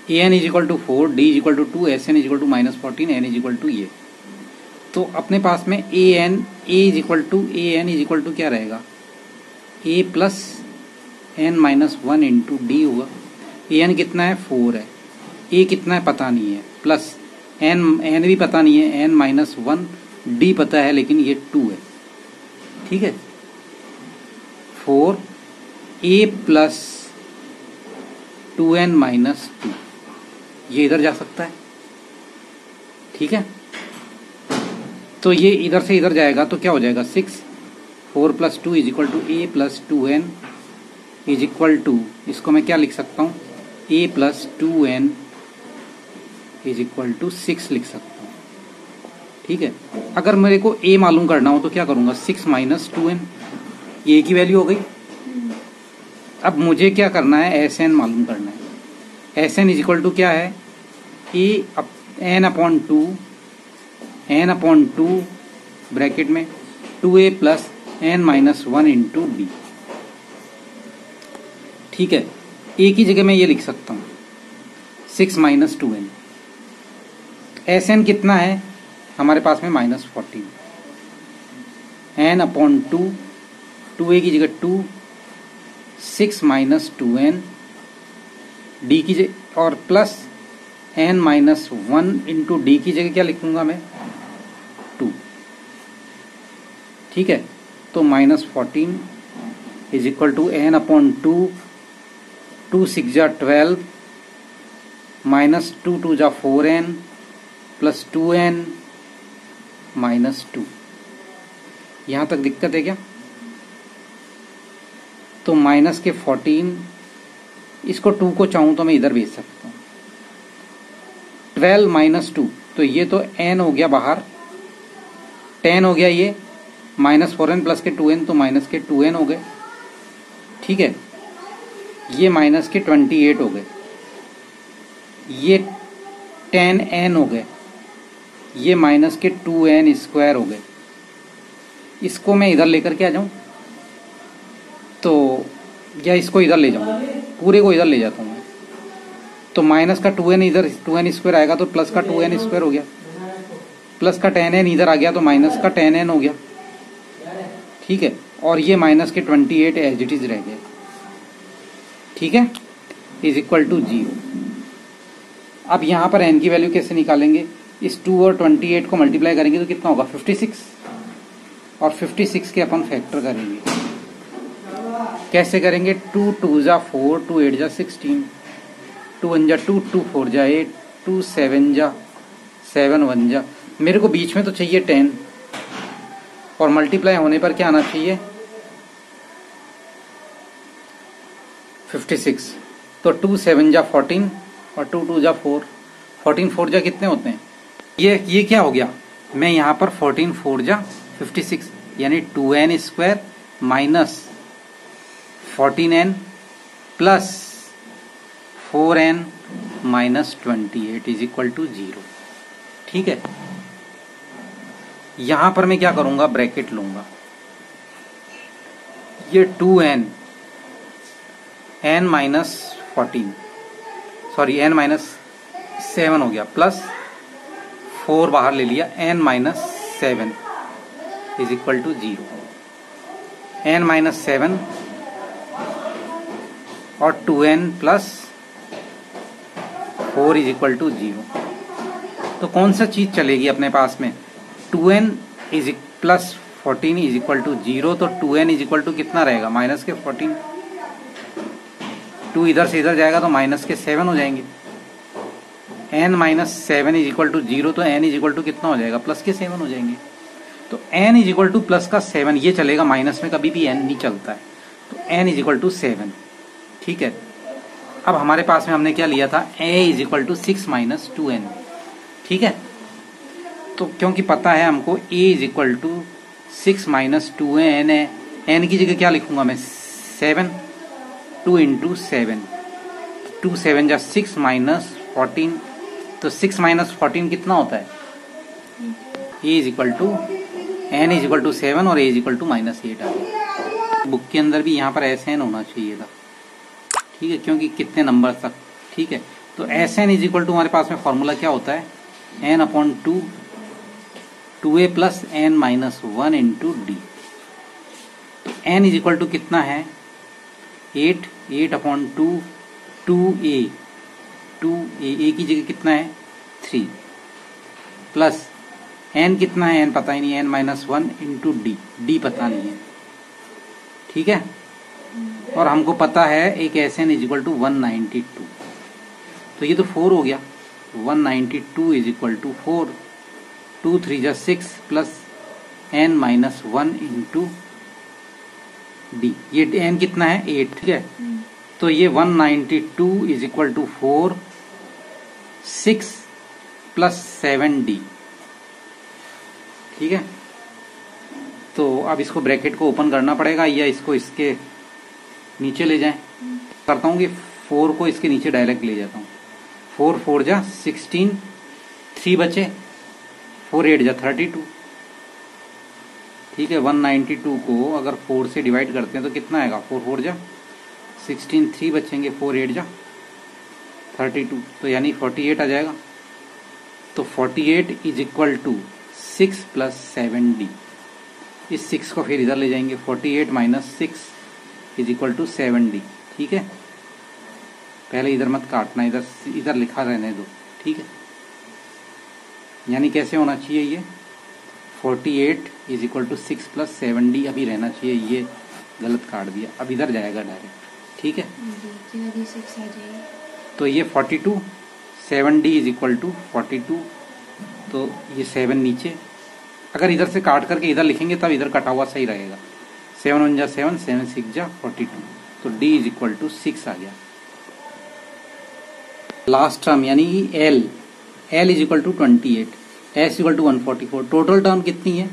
A N is equal to 4, D is equal to 2, S N is equal to -14, N is equal to ये। तो अपने पास में ए is equal to क्या रहेगा, A plus N minus 1 into D होगा। A N कितना है 4 है, ए कितना है पता नहीं है, प्लस एन भी पता नहीं है, एन माइनस 1, डी पता है लेकिन ये 2 है। ठीक है, 4 ए प्लस 2n माइनस 2, ये इधर जा सकता है। ठीक है, तो ये इधर से इधर जाएगा तो क्या हो जाएगा 6, 4 plus 2 is equal to A plus 2n is equal to, इसको मैं क्या लिख सकता हूँ, A plus 2n is equal to 6 लिख सकता हूँ। ठीक है, अगर मेरे को a मालूम करना हो तो क्या करूंगा, 6 माइनस 2n, ये की वैल्यू हो गई। अब मुझे क्या करना है, एस एन मालूम करना है। S N is equal to क्या है, A N upon two bracket में 2a plus N minus 1 into D. ठीक है, ए की जगह मैं ये लिख सकता हूँ 6 माइनस 2n। एस एन कितना है हमारे पास में -14, एन अपॉन 2a की जगह 2, 6 माइनस 2n, डी की जगह और plus N minus 1 into D की जगह क्या लिखूंगा मैं 2। ठीक है, तो -14 is equal to N upon 2 6 जा 12, माइनस 2 जा 4n प्लस 2n माइनस 2। यहां तक दिक्कत है क्या? तो माइनस के 14, इसको 2 को चाहूं तो मैं इधर भेज सकता हूं, 12 माइनस 2, तो ये तो n हो गया बाहर, 10 हो गया ये, माइनस 4n प्लस के 2n, तो माइनस के 2n हो गए। ठीक है, ये माइनस के 28 हो गए, ये 10n हो गए, ये माइनस के 2n स्क्वायर हो गए। इसको मैं इधर लेकर के आ जाऊं तो, या इसको इधर ले जाऊं, पूरे को इधर ले जाता हूं मैं, तो माइनस का 2n इधर 2n स्क्वायर आएगा तो प्लस का 2n स्क्वायर हो गया, प्लस का 10n इधर आ गया तो माइनस का 10n हो गया। ठीक है, और ये माइनस के 28 एज इट इज रह गया। ठीक है, इज इक्वल टू 0। अब यहां पर n की वैल्यू कैसे निकालेंगे, इस 2 और 28 को मल्टीप्लाई करेंगे तो कितना होगा 56, और 56 के अपन फैक्टर करेंगे। कैसे करेंगे, 2 2 जा 4, 2 8 जा 16, 2 1 जा 2, 2 4 जा 8, 2 7 जा 7 1 जा, मेरे को बीच में तो चाहिए 10, और मल्टीप्लाई होने पर क्या आना चाहिए 56। तो 2 7 जा 14 और 2 2 जा 4, 14 4 जा कितने होते हैं, ये क्या हो गया, मैं यहाँ पर 14 4 जा 56, यानी 2n square minus 14n plus 4n minus 28 is equal to 0। ठीक है, यहां पर मैं क्या करूंगा, ब्रैकेट लूंगा, ये 2n n minus 14, sorry n minus 7 हो गया, प्लस 4 बाहर ले लिया, n minus 7 is equal to 0, n minus 7 और 2n plus 4 is equal to 0। तो कौन सा चीज चलेगी अपने पास में, 2n is plus 14 is equal to 0, तो 2n इज इक्वल टू कितना रहेगा, माइनस के 14, 2 इधर से इधर जाएगा तो माइनस के 7 हो जाएंगे, n minus 7 is equal to 0, तो n इज इक्वल टू कितना हो जाएगा, प्लस के 7 हो जाएंगे। तो n is equal two plus का 7 ये चलेगा, माइनस में कभी भी n नहीं चलता है, तो n इज इक्वल टू 7। ठीक है, अब हमारे पास में हमने क्या लिया था, a is equal to 6 minus 2n। ठीक है, तो क्योंकि पता है हमको a is equal to 6 minus 2n है, n की जगह क्या लिखूंगा मैं 7, 2 इंटू 7, 2 7 जा 6 माइनस 14, तो 6 माइनस 14 कितना होता है, a is equal to n is equal to 7 और a is equal to minus 8 आ गया। बुक के अंदर भी यहाँ पर ऐसे n होना चाहिए था। ठीक है, क्योंकि कितने नंबर तक, ठीक है, तो S N is equal to हमारे पास में फॉर्मूला क्या होता है, N upon two 2a plus N minus 1 into D. तो एन इज इक्वल टू कितना है 8 अपॉन 2a ए की जगह कितना है 3 प्लस एन कितना है, एन पता ही नहीं है, एन माइनस 1 इंटू डी पता नहीं है। ठीक है, और हमको पता है एक S N is equal to 192, तो ये तो 4 हो गया। 192 इज इक्वल टू 4, 2 3 जा 6 plus N minus 1 into D. ये एन कितना है 8। ठीक है, तो ये 192 is equal to 4 6 plus 7d। ठीक है, तो अब इसको ब्रैकेट को ओपन करना पड़ेगा या इसको इसके नीचे ले जाएं। करता हूं कि 4 को इसके नीचे डायरेक्ट ले जाता हूं। 4 4 जा 16, 3 बचे, 4 8 जा 32। ठीक है, 192 को अगर 4 से डिवाइड करते हैं तो कितना आएगा, 4 4 जा 16, 3 बचेंगे, 4 8 जा 32, तो यानी 48 आ जाएगा। तो 48 is equal to 6 plus 7d। इस 6 को फिर इधर ले जाएंगे, 48 minus 6 is equal to 7d। ठीक है, पहले इधर मत काटना, इधर लिखा रहने दो। ठीक है, यानी कैसे होना चाहिए ये 48 is equal to 6 plus 7d अभी रहना चाहिए, ये गलत काट दिया, अब इधर जाएगा डायरेक्ट। ठीक है, तो ये 42, 7d इज इक्वल टू 42, तो ये 7 नीचे, अगर इधर से काट करके इधर लिखेंगे तब इधर कटा हुआ सही रहेगा। 7 1 जा 7, 7 6 जा 42, तो d इज इक्वल टू 6 आ गया। लास्ट टर्म यानी L is equal to 28, S equal to 144, total term कितनी है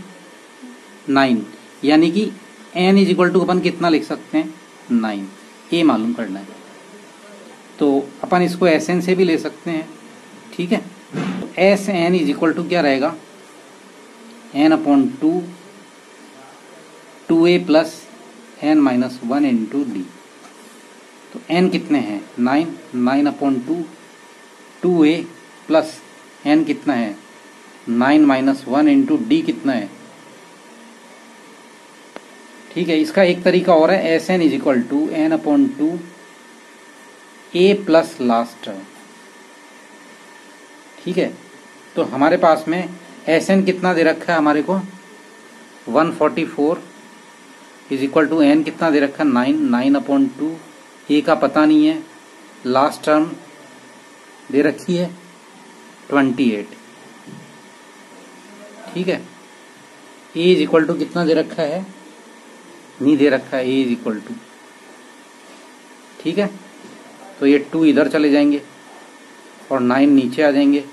9, यानी कि N इज इक्वल टू अपन कितना लिख सकते हैं 9, ये मालूम करना है। तो अपन इसको Sn से भी ले सकते हैं। ठीक है, Sn इज इक्वल टू क्या रहेगा, n upon 2a plus n minus 1 into D. तो n कितने हैं 9 अपॉन 2a प्लस n कितना है 9 माइनस 1 इंटू डी कितना है। ठीक है, इसका एक तरीका और है, Sn is equal to n upon 2a plus last term. ठीक है, तो हमारे पास में Sn कितना दे रखा है हमारे को 144 इज इक्वल टू n कितना दे रखा है 9 अपॉन 2, a का पता नहीं है, लास्ट टर्म दे रखी है 28। ठीक है, a इज इक्वल टू कितना दे रखा है, नहीं दे रखा है, a इज इक्वल टू। ठीक है, तो ये 2 इधर चले जाएंगे और 9 नीचे आ जाएंगे।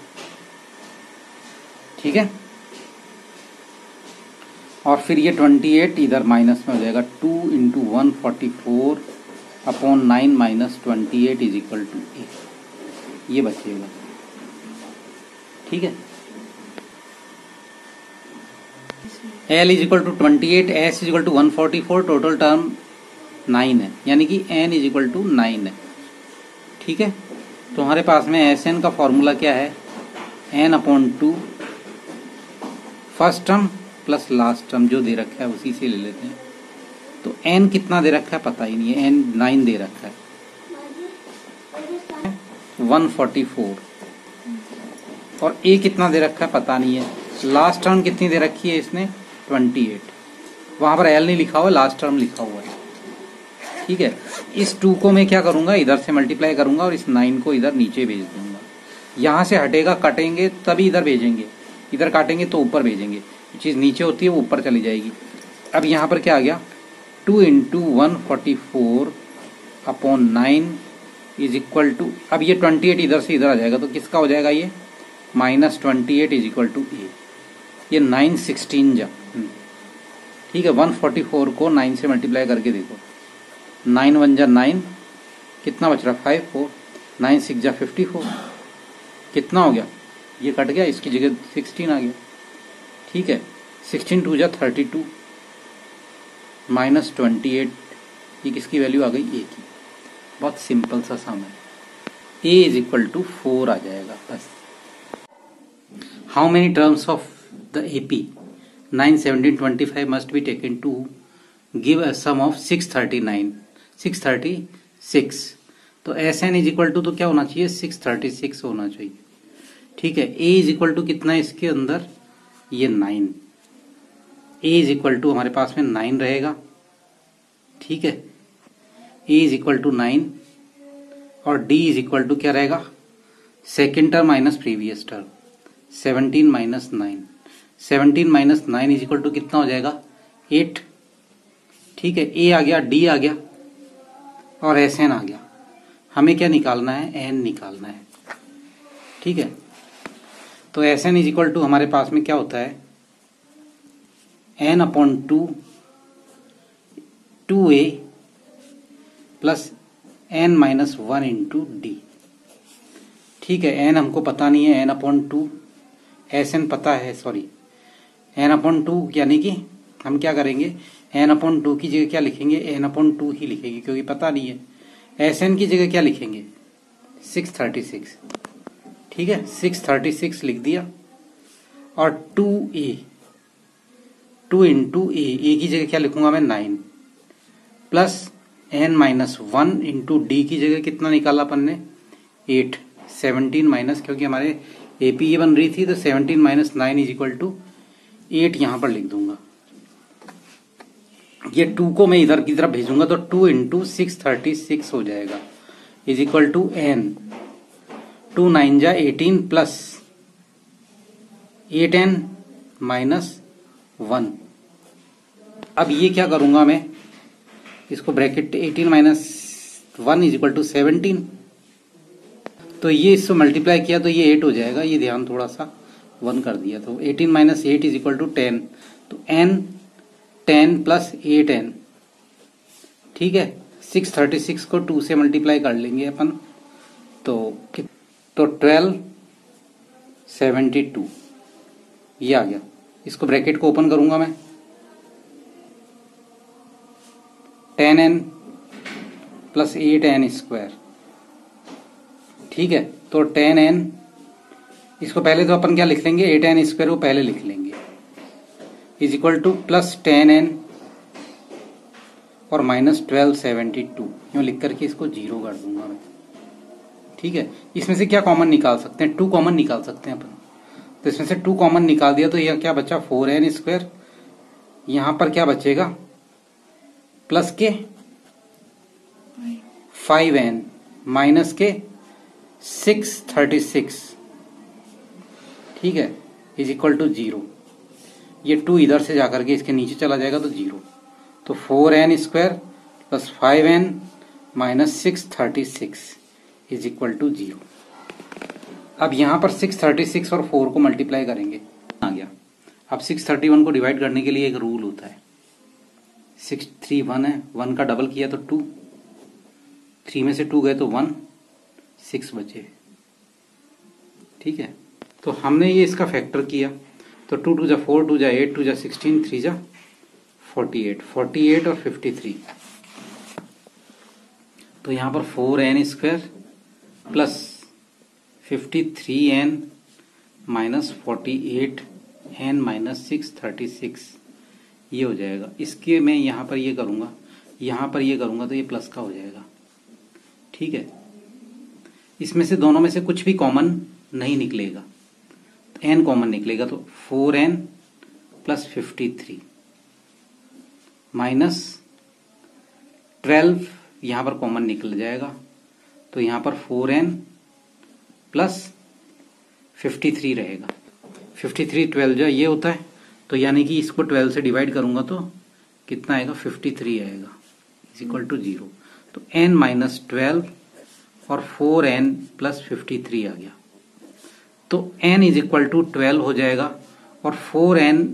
ठीक है, और फिर ये 28 इधर माइनस में हो जाएगा, 2 into 144 upon 9 minus 28 is equal to a, ये बचेगा। ठीक है, L is equal to 28, S is equal to 144, total term 9 है, यानी कि n इज इक्वल टू 9 है। ठीक है, तो हमारे पास में Sn का फॉर्मूला क्या है, n upon 2 first term plus last term जो दे रखा है उसी से ले लेते हैं। तो n कितना दे रखा है पता ही नहीं है, n 9 दे रखा है 144, और a कितना दे रखा है पता नहीं है, लास्ट टर्म कितनी दे रखी है इसने 28, वहां पर l नहीं लिखा हुआ, लास्ट टर्म लिखा हुआ है। ठीक है, इस 2 को मैं क्या करूंगा, इधर से मल्टीप्लाई करूंगा और इस 9 को इधर नीचे भेज दूंगा। यहां से हटेगा, कटेंगे तभी इधर भेजेंगे, इधर काटेंगे तो ऊपर भेजेंगे, चीज नीचे होती है वो ऊपर चली जाएगी। अब यहाँ पर क्या आ गया, 2 into 144 upon 9 is equal to, अब ये 28 इधर से इधर आ जाएगा तो किसका हो जाएगा ये minus 28 is equal to a, ये 9 16 जा। ठीक है, 144 को 9 से मल्टीप्लाई करके देखो, 9 1 जा 9, कितना बच रहा 5 4, 9 6 जा 54, कितना हो गया, ये कट गया, इसकी जगह 16 आ गया। ठीक है, 16 2 जा 32 माइनस 28, ये किसकी वैल्यू आ गई a की। बहुत सिंपल सा सम है। a इज इक्वल टू 4 आ जाएगा बस। How many terms of the AP 9, 17, 25 must be taken to give a sum of 636। तो S N is equal to तो क्या होना चाहिए 636 होना चाहिए। ठीक है, ए इज इक्वल टू कितना है इसके अंदर, ये 9। ए इज इक्वल टू हमारे पास में 9 रहेगा। ठीक है, ए इज इक्वल टू 9 और डी इज इक्वल टू क्या रहेगा, second term minus previous term, 17 minus 9। 17 minus 9 is equal to कितना हो जाएगा 8। ठीक है, ए आ गया, डी आ गया और एस एन आ गया। हमें क्या निकालना है, एन निकालना है। ठीक है, तो S N is equal to हमारे पास में क्या होता है N upon 2a plus N minus 1 into D. ठीक है, एन हमको पता नहीं है, एन अपॉन 2, एस एन पता है, सॉरी एन अपॉन 2, यानी कि हम क्या करेंगे एन अपॉन 2 की जगह क्या लिखेंगे, एन अपॉन 2 ही लिखेंगे क्योंकि पता नहीं है। एस एन की जगह क्या लिखेंगे 636। ठीक है, 636 लिख दिया और 2a, 2 इंटू ए की जगह क्या लिखूंगा मैं 9 plus N minus 1 into D की जगह कितना निकाला अपन ने 8। 17 माइनस, क्योंकि हमारे एपी ये बन रही थी तो 17 माइनस 9 इज इक्वल टू 8 यहां पर लिख दूंगा। ये 2 को मैं इधर की तरफ भेजूंगा तो 2 इंटू 636 हो जाएगा इज इक्वल टू एन। 2 9 जा 18 प्लस 8n माइनस 1। अब ये क्या करूंगा मैं, इसको bracket 18 minus 1 is equal to 17। तो ये इससे मल्टीप्लाई किया तो ये 8 हो जाएगा, ये ध्यान थोड़ा सा 1 कर दिया तो 18 माइनस 8 इज इक्वल टू 10। तो n 10 प्लस 8n। ठीक है, 636 को 2 से मल्टीप्लाई कर लेंगे अपन तो 12 72 ये आ गया। इसको ब्रैकेट को ओपन करूंगा मैं, 10n प्लस 8n स्क्वायर। ठीक है, तो 10n, इसको पहले तो अपन क्या लिख लेंगे 8n स्क्वायर को पहले लिख लेंगे is equal two plus 10n और माइनस 1272 यूं लिख करके इसको 0 कर दूंगा मैं। ठीक है, इसमें से क्या कॉमन निकाल सकते हैं, 2 कॉमन निकाल सकते हैं अपन। तो इसमें से 2 कॉमन निकाल दिया तो यह क्या बचा 4n स्क्वायर। यहां पर क्या बचेगा प्लस के 5n माइनस के 636। ठीक है, इज इक्वल टू 0। ये 2 इधर से जाकर के इसके नीचे चला जाएगा तो 0। तो 4n square plus 5n minus 636 is equal to 0। अब यहां पर 636 और 4 को मल्टीप्लाई करेंगे आ गया। अब 631 को डिवाइड करने के लिए एक रूल होता है, 6 3 1 है, 1 का डबल किया तो 2, 3 में से 2 गए तो 1, 6 बचे। ठीक है, तो हमने ये इसका फैक्टर किया तो 2 2 जा 4, 2 जा 8, 2 जा 16, 3 जा 48, 48 और 53। तो यहां पर 4n square plus 53n minus 48n minus 636 ये हो जाएगा। इसके मैं यहां पर ये करूंगा, यहां पर ये करूंगा तो ये प्लस का हो जाएगा। ठीक है, इसमें से दोनों में से कुछ भी कॉमन नहीं निकलेगा, तो n कॉमन निकलेगा तो 4n प्लस 53 माइनस 12 यहां पर कॉमन निकल जाएगा तो यहां पर 4n प्लस 53 रहेगा। 53 12 जो ये होता है तो यानी कि इसको 12 से डिवाइड करूंगा तो कितना आएगा 53 आएगा इज इक्वल टू 0। तो n माइनस 12 और 4n प्लस 53 आ गया तो n इज इक्वल टू 12 हो जाएगा और 4n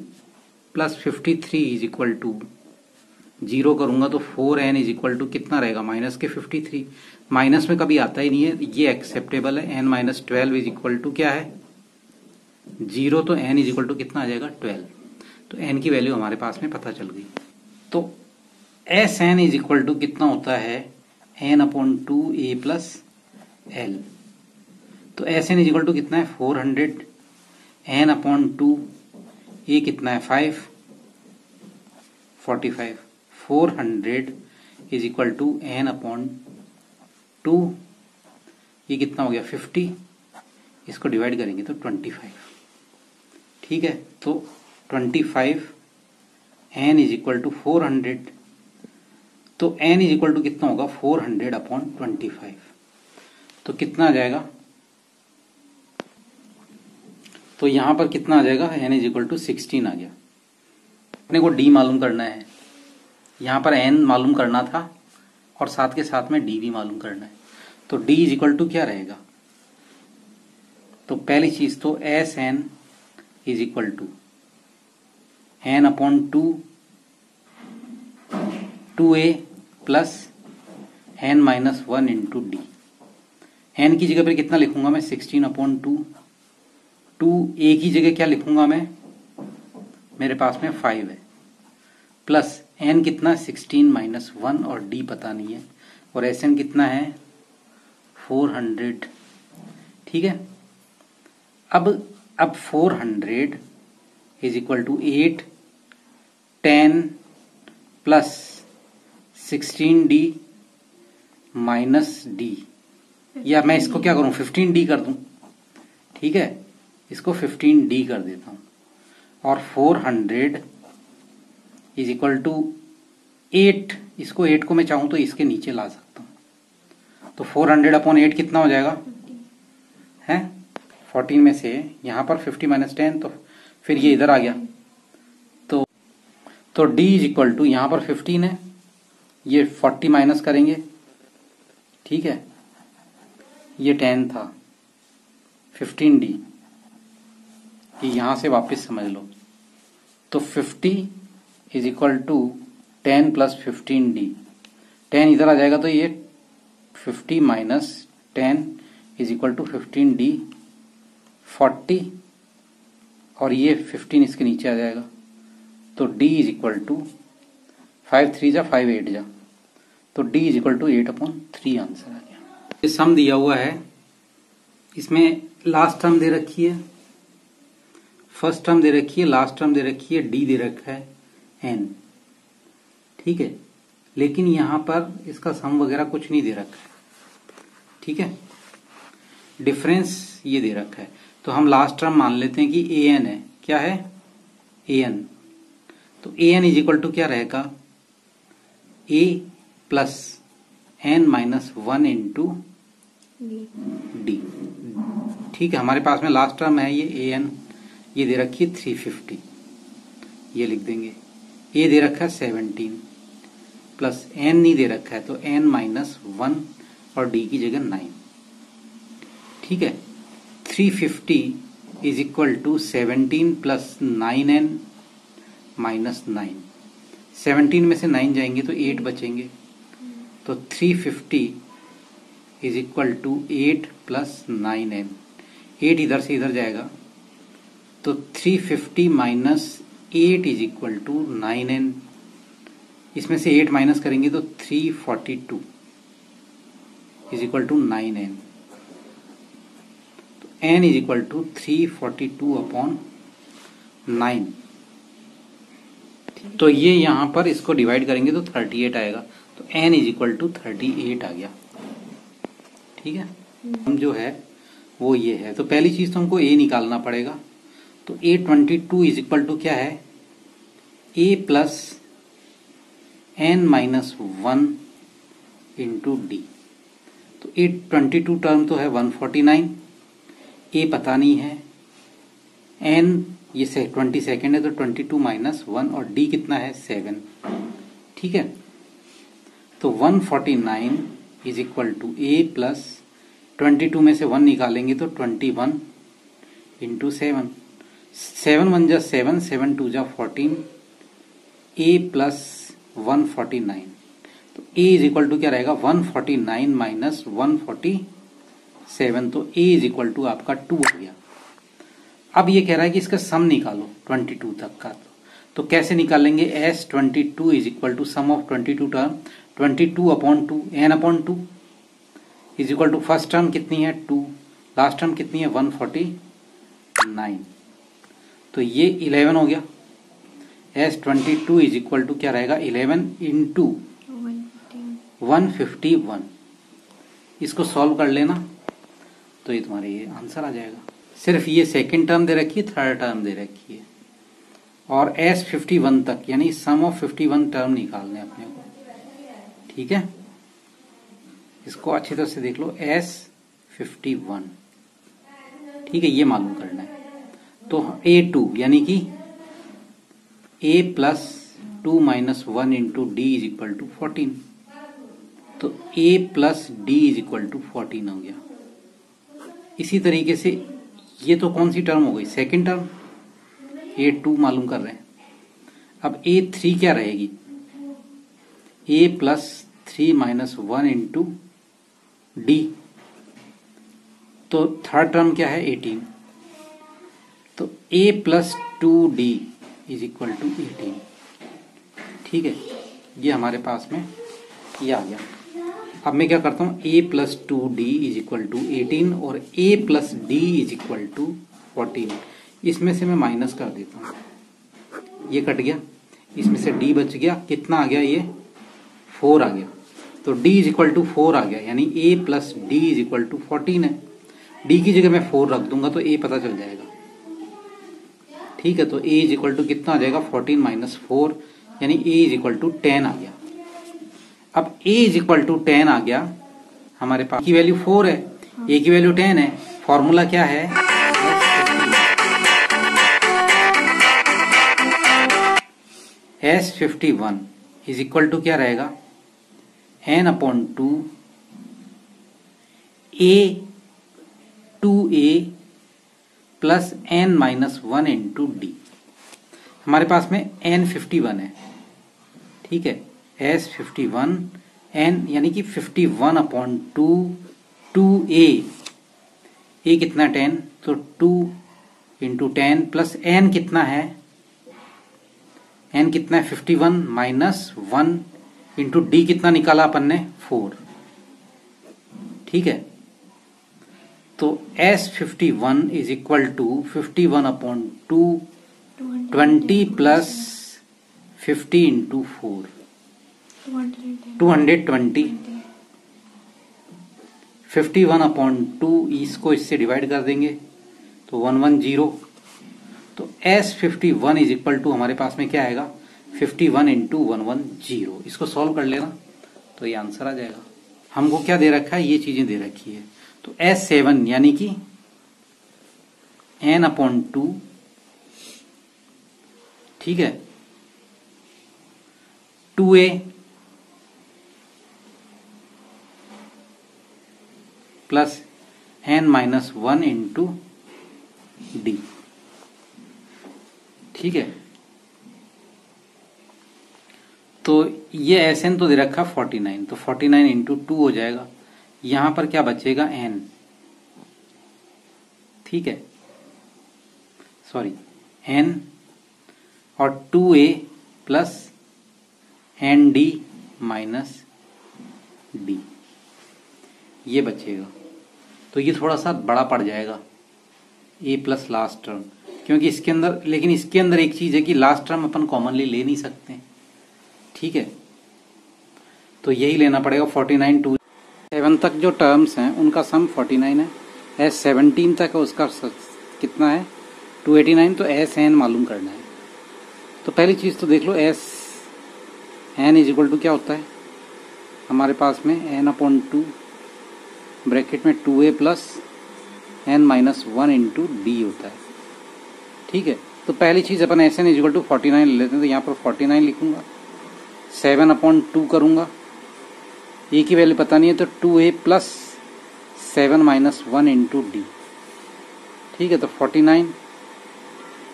plus 53 is equal to 0 करूंगा तो 4n इज इक्वल टू कितना रहेगा माइनस के 53। माइनस में कभी आता ही नहीं है, ये एक्सेप्टेबल है। n minus 12 is equal to क्या है 0, तो n इज इक्वल टू कितना आ जाएगा 12। तो n की वैल्यू हमारे पास में पता चल गई। तो S N is equal to कितना होता है n upon 2a plus l। तो S N is equal to कितना है 400 एन अपॉन 2, ये कितना है 45 400 is equal to N upon 2, ये कितना हो गया 50, इसको डिवाइड करेंगे तो 25। ठीक है, तो 25 एन इज इक्वल टू 400, तो एन इज इक्वल टू कितना होगा 400 अपॉन 25, तो कितना आ जाएगा, तो यहां पर कितना आ जाएगा एन इज इक्वल टू 16 आ गया। अपने को डी मालूम करना है, यहां पर एन मालूम करना था और साथ के साथ में डी भी मालूम करना है। तो डी इज इक्वल टू क्या रहेगा, तो पहली चीज तो S N is equal to N upon 2a plus N minus 1 into d. N की जगह पर कितना लिखूंगा मैं 16 अपॉन 2 ए की जगह क्या लिखूंगा मैं, मेरे पास में 5 है, प्लस एन कितना 16 माइनस 1 और डी पता नहीं है, और एस एन कितना है 400। ठीक है, अब 400 is equal to 8 10 plus 16d minus d, या मैं इसको क्या करूं 15d कर दूं। ठीक है, इसको 15d कर देता हूं, और 400 इज इक्वल टू 8, इसको 8 को मैं चाहूं तो इसके नीचे ला सकता हूं, तो 400 अपॉन 8 कितना हो जाएगा है 14 में से यहां पर 50 माइनस 10, तो फिर ये इधर आ गया, तो d इज इक्वल टू यहां पर 15 है, ये 40 माइनस करेंगे। ठीक है, ये 10 था 15d, ये यहां से वापस समझ लो, तो 50 is equal to 10 plus 15d, 10 इधर आ जाएगा तो ये 50 minus 10 is equal to 15d 40, और ये 15 इसके नीचे आ जाएगा, तो d इज इक्वल टू 5 3 जा 5 8 जा, तो d is equal to 8 upon 3 answer आ गया। ये सम दिया हुआ है, इसमें लास्ट टर्म दे रखी है, फर्स्ट टर्म दे रखी है, लास्ट टर्म दे रखी है, d दे रखा है n। ठीक है, लेकिन यहां पर इसका सम वगैरह कुछ नहीं दे रखा है। ठीक है, डिफरेंस ये दे रखा है, तो हम लास्ट टर्म मान लेते हैं कि an है, क्या है an, तो an इज इक्वल टू क्या रहेगा a plus n minus 1 into D. ठीक है, हमारे पास में लास्ट टर्म है ये an, ये दे रखी है 350, ये लिख देंगे, a दे रखा है 17 प्लस n नहीं दे रखा है, तो n माइनस 1 और d की जगह 9। ठीक है, 350 is equal to 17 plus 9n minus 9, 17 में से 9 जाएंगे तो 8 बचेंगे, तो 350 is equal to 8 plus 9n, 8 इधर से इधर जाएगा, तो 350 minus 8 is equal to 9n, इसमें से 8 माइनस करेंगे तो 342 इज इक्वल टू 9n, तो n is equal to 342 upon 9। तो ये यहां पर इसको डिवाइड करेंगे तो 38 आएगा, तो n इज इक्वल टू 38 आ गया। ठीक है, हम जो है वो ये है, तो पहली चीज तो हमको a निकालना पड़ेगा, तो a22 इज इक्वल टू क्या है a plus n minus 1 into D, तो a22 टर्म तो है 149, a पता नहीं है, n ये 20 सेकेंड है, तो 22 माइनस 1 और d कितना है 7। ठीक है, तो 149 is equal to a plus 22 में से 1 निकालेंगे तो 21 इंटू 7, 7 1 जा 7, 7 2 जा 14, a प्लस 149, तो a इज इक्वल टू क्या रहेगा 149 माइनस 147, तो a इज इक्वल टू आपका 2 हो गया। अब ये कह रहा है कि इसका सम निकालो 22 तक का, तो कैसे निकालेंगे, S22 is equal to sum of 22 term 22 upon 2 n upon 2 is equal to first term कितनी है 2, लास्ट टर्म कितनी है 149, तो ये 11 हो गया। S22 इज इक्वल टू क्या रहेगा 11 इंटू 151। इसको सॉल्व कर लेना तो ये तुम्हारे ये आंसर आ जाएगा। सिर्फ ये सेकंड टर्म दे रखी है, थर्ड टर्म दे रखी है और S51 तक यानी सम ऑफ 51 टर्म निकालने अपने को। ठीक है, इसको अच्छी तरह से देख लो S51। ठीक है, ये मालूम करना है। तो A2 यानी कि A plus 2 minus 1 into d is equal to 14, तो A plus d is equal to 14 हो गया। इसी तरीके से ये तो कौन सी टर्म हो गई, सेकेंड टर्म, A2 मालूम कर रहे हैं। अब A3 क्या रहेगी, A plus 3 minus 1 into D, तो थर्ड टर्म क्या है 18, तो A plus 2D is equal to 18। ठीक है, ये हमारे पास में ये आ गया। अब मैं क्या करता हूं, A plus 2D is equal to 18 और A plus D is equal to 14। इसमें से मैं माइनस कर देता हूं, ये कट गया, इसमें से D बच गया, कितना आ गया ये 4 आ गया, तो D इज इक्वल टू 4 आ गया, यानी A plus D is equal to 14 है। D की जगह मैं 4 रख दूंगा तो A पता चल जाएगा। ठीक है, तो A इज इक्वल टू कितना आ जाएगा 14 माइनस 4, यानी A इज इक्वल टू 10 आ गया। अब A इज इक्वल टू 10 आ गया, हमारे पास की वैल्यू 4 है, A की वैल्यू 10 है, फॉर्मूला क्या है S51 इज इक्वल टू क्या रहेगा n/2 A 2A plus n minus 1 into D. हमारे पास में n51 है। ठीक है, S51 n यानी कि 51/2 2A, A कितना 10, तो 2 इंटू 10 प्लस n कितना है, n कितना है 51 माइनस 1 इंटू डी कितना निकाला अपन ने 4। ठीक है, तो S51 is equal to 51/2 20 plus 50 into 4 220। 51/2 इसको इससे डिवाइड कर देंगे तो 110। तो S51 इज इक्वल टू हमारे पास में क्या आएगा 51 इंटू 110। इसको सॉल्व कर लेना तो ये आंसर आ जाएगा। हमको क्या दे रखा है, ये चीजें दे रखी है। तो S7 यानी कि n/2, ठीक है, 2A plus n minus 1 into D. ठीक है, तो ये Sn तो दे रखा 49, तो 49 इंटू 2 हो जाएगा। यहां पर क्या बचेगा n, ठीक है, सॉरी n और 2A plus ND minus D, ये बचेगा। तो ये थोड़ा सा बड़ा पड़ जाएगा A प्लस लास्ट टर्म, क्योंकि इसके अंदर, लेकिन इसके अंदर एक चीज है कि लास्ट टर्म अपन कॉमनली ले नहीं सकते। ठीक है, तो यही लेना पड़ेगा 49 टू 7 तक जो टर्म्स हैं उनका सम 49 है। S17 तक उसका कितना है 289, तो Sn मालूम करना है। तो पहली चीज तो देख लो Sn इज इक्वल टू क्या होता है हमारे पास में n/2 ब्रैकेट में 2A plus n minus 1 into D होता है। ठीक है, तो पहली चीज अपन Sn इज इक्वल टू 49 ले लेते हैं, तो यहाँ पर 49 लिखूंगा, 7/2 करूंगा, A की वैल्यू पता नहीं है तो 2A plus 7 minus 1 into D. ठीक है, तो 49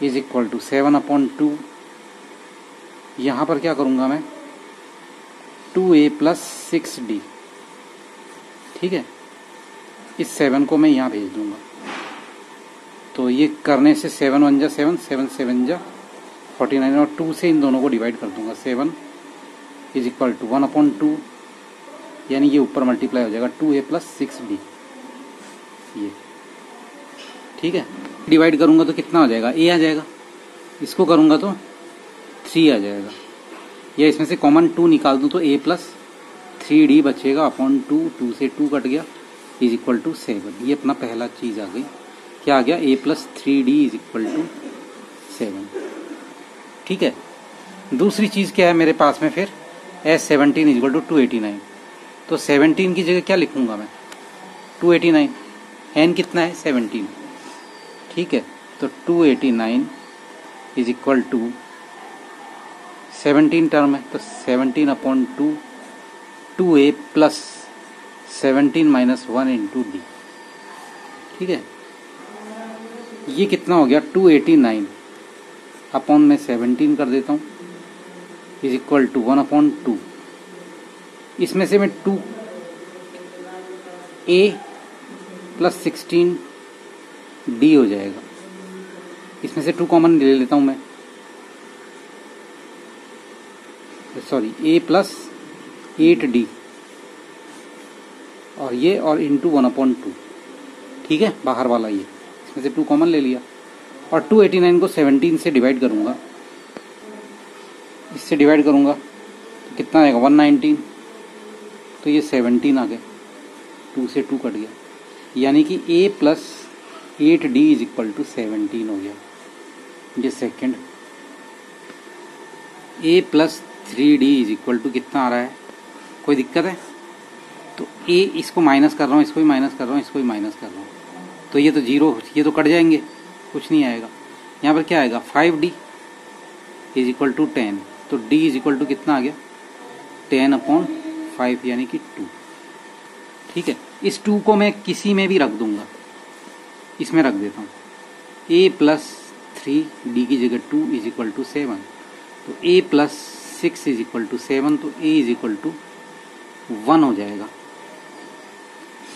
इज इक्वल टू 7/2, यहाँ पर क्या करूंगा मैं 2A प्लस 6D। ठीक है, इस 7 को मैं यहाँ भेज दूंगा, तो ये करने से 7 1 जा 7, 7 7 जा 49 और 2 से इन दोनों को डिवाइड कर दूंगा। 7 इज इक्वल टू 1/2, यानी ये ऊपर मल्टीप्लाई हो जाएगा 2A प्लस 6D। ये ठीक है, डिवाइड करूँगा तो कितना आ जाएगा, ए आ जाएगा। इसको करूँगा तो 3 आ जाएगा, या इसमें से कॉमन 2 निकाल दूँ तो a+3d बचेगा अपॉन 2, 2 से 2 कट गया, इज इक्वल टू 7। ये अपना पहला चीज़ आ गई, क्या आ गया, a+3d इज इक्वल टू 7। ठीक है, दूसरी चीज़ क्या है मेरे पास में फिर, S17 इज इक्वल टू 289। तो 17 की जगह क्या लिखूंगा मैं, 289, n कितना है 17। ठीक है, तो 289 इज इक्वल टू 17 टर्म है तो 17 upon 2, 2a plus 17 minus 1 into D. ठीक है, ये कितना हो गया, 289 अपॉन में 17 कर देता हूँ इज इक्वल टू 1 अपॉन 2। इसमें से मैं 2a प्लस 16d हो जाएगा, इसमें से 2 कॉमन ले लेता हूँ मैं, सॉरी a प्लस 8d और ये और इंटू 1 अपॉन 2। ठीक है, बाहर वाला ये, इसमें से 2 कॉमन ले लिया और 289 को 17 से डिवाइड करूंगा, इससे डिवाइड करूंगा तो कितना आएगा 119, तो ये 17 आ गए, 2 से 2 कट गया, यानी कि a plus 8d is equal to 17 हो गया। ये second, a plus 3d is equal to कितना आ रहा है, कोई दिक्कत है, तो a इसको माइनस कर रहा हूँ, इसको भी माइनस कर रहा हूँ, इसको भी माइनस कर रहा हूँ, तो ये तो 0, ये तो कट जाएंगे, कुछ नहीं आएगा। यहाँ पर क्या आएगा 5d इज इक्वल टू 10, तो d इज इक्वल टू कितना आ गया 10 अपॉन 5 यानी कि 2। ठीक है, इस 2 को मैं किसी में भी रख दूंगा, इसमें रख देता हूँ, a प्लस 3d की जगह 2 इज इक्वल टू 7, तो a plus 6 is equal to 7, तो a इज इक्वल टू 1 हो जाएगा।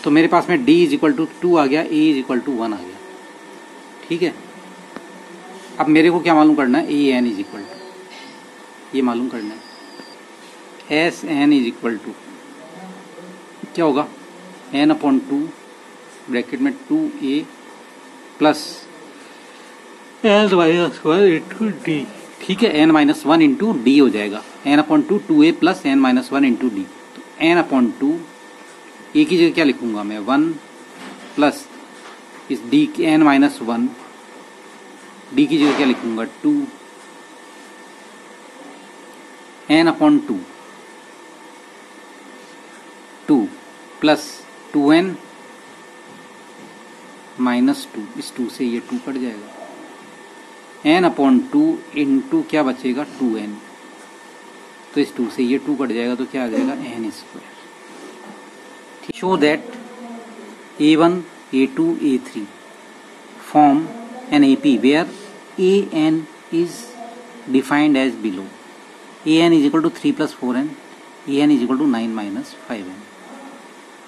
तो मेरे पास में d इज इक्वल टू 2 आ गया, a इज इक्वल टू 1 आ गया। ठीक है, अब मेरे को क्या मालूम करना है, a n is equal to, ये मालूम करना है, S N is equal to क्या होगा, n अपॉन 2 ब्रैकेट में 2a plus n minus 1 into D. ठीक है, n माइनस 1 इंटू डी हो जाएगा, n upon 2 2a plus n minus 1 into D. तो n अपॉन 2 a की जगह क्या लिखूंगा मैं 1 प्लस इस d की n माइनस 1, d की जगह क्या लिखूंगा 2, n upon 2 plus 2n minus 2, इस 2 से ये 2 कट जाएगा, n अपॉन 2 इंटू क्या बचेगा 2n, तो इस 2 से ये 2 कट जाएगा, तो क्या आ जाएगा n square. Show that a1 a2 a3 form an AP where an is defined as below, an is equal to 3 plus 4n, an is equal to 9 minus 5n.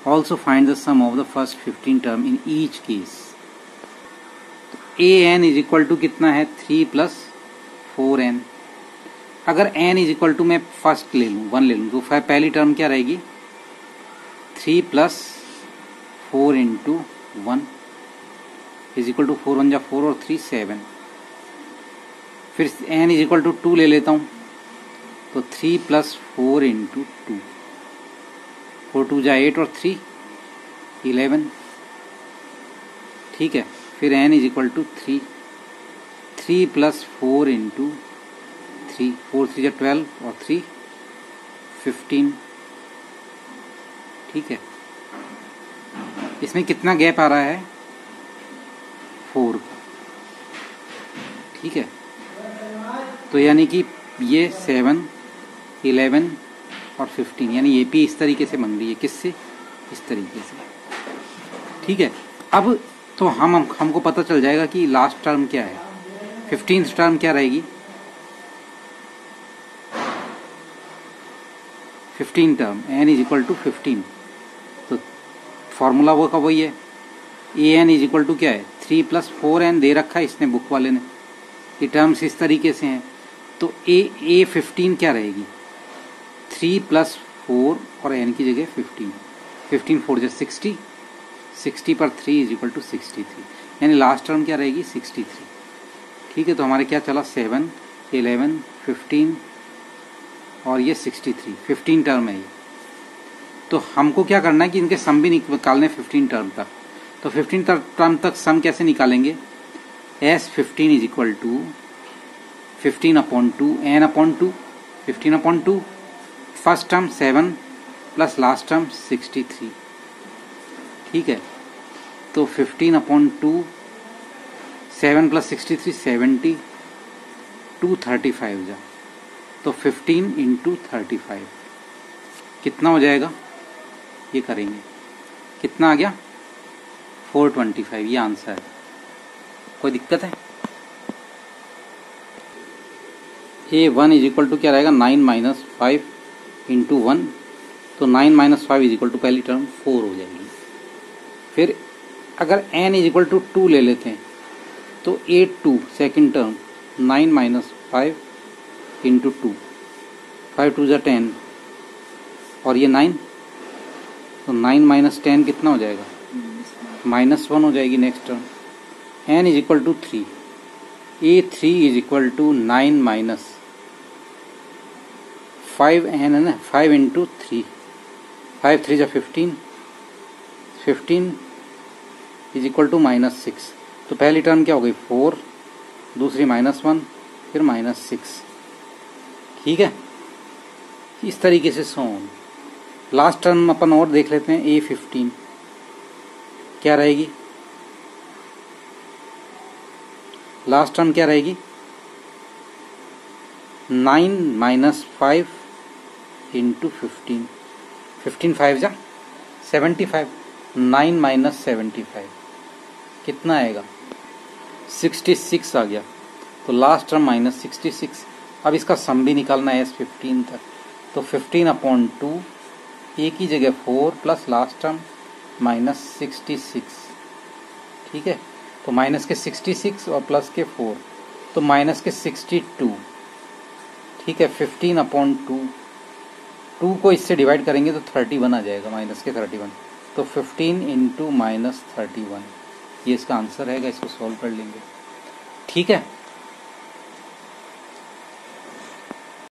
Also find the sum of the first 15 term in each case. an is equal to कितना है 3 plus 4n। अगर n is equal to मैं first ले लूँ 1 ले लूँ, तो पहली टर्म क्या रहेगी 3 plus 4 into 1 is equal to 4 1 जा 4 और 3 7। फिर n is equal to 2 ले लेता हूँ, तो 3 plus 4 into 2, 4 2 जा 8 और 3 11। ठीक है, फिर n is equal to 3, 3 plus 4 into 3, 4 3 जा 12 और 3 15। ठीक है, इसमें कितना गैप आ रहा है 4। ठीक है, तो यानी कि ये 7 11 और 15, यानी AP इस तरीके से बन रही है, किससे, इस तरीके से। ठीक है, अब तो हमको पता चल जाएगा कि लास्ट टर्म क्या है, 15th टर्म क्या रहेगी, 15 term n is equal to 15। तो फॉर्मूला वो का वही है, an इज इक्वल टू क्या है 3 प्लस 4n दे रखा है इसने बुक वाले ने, ये टर्म्स इस तरीके से हैं। तो a 15 क्या रहेगी 3 प्लस 4 और n की जगह 15, 15 4 जा 60, 60 पर 3 इज इक्वल टू 63। यानी लास्ट टर्म क्या रहेगी 63। ठीक है, तो हमारे क्या चला 7, 11, 15 और ये 63, 15 टर्म है ये। तो हमको क्या करना है कि इनके सम भी निकालने 15 टर्म तक। तो 15 टर्म तक सम कैसे निकालेंगे? S15 is equal to 15/2 n/2, 15/2 first term 7 plus last term 63। ठीक है, तो 15/2 7 प्लस 63 70, 235 जा, तो 15 × 35 कितना हो जाएगा? ये करेंगे, कितना आ गया? 425। ये आंसर है। कोई दिक्कत है? A1 इज इक्वल टू क्या रहेगा? 9 - 5 × 1, तो 9 - 5 इज इक्वल टू पहली टर्म 4 हो जाएगी। फिर अगर n इज इक्वल टू 2 ले लेते हैं तो 8/2 सेकेंड टर्म 9 - 5 × 2, 5 × 2 = 10 और ये 9, तो 9 - 10 कितना हो जाएगा? -1 हो जाएगी next term. n is equal to 3, A3 is equal to 9 - 5n है ना, 5 × 3, 5 3 = 15, 15 इज इक्वल टू -6। तो पहली टर्म क्या हो गई 4, दूसरी -1, फिर -6। ठीक है, इस तरीके से सोन। लास्ट टर्म अपन और देख लेते हैं। A15 क्या रहेगी? लास्ट टर्म क्या रहेगी? 9 - 5 × 15, 15 5 जा 75, 9 - 75 कितना आएगा? 66 आ गया। तो लास्ट टर्म -66। अब इसका सम भी निकालना है S15 तक, तो 15/2 एक ही जगह 4 प्लस लास्ट टर्म -66। ठीक है, तो माइनस के 66 और प्लस के 4, तो माइनस के 62। ठीक है, 15/2, 2 को इससे डिवाइड करेंगे तो 31 आ जाएगा, माइनस के 31, तो 15 × -31 ये इसका आंसर रहेगा। इसको सॉल्व कर लेंगे। ठीक है।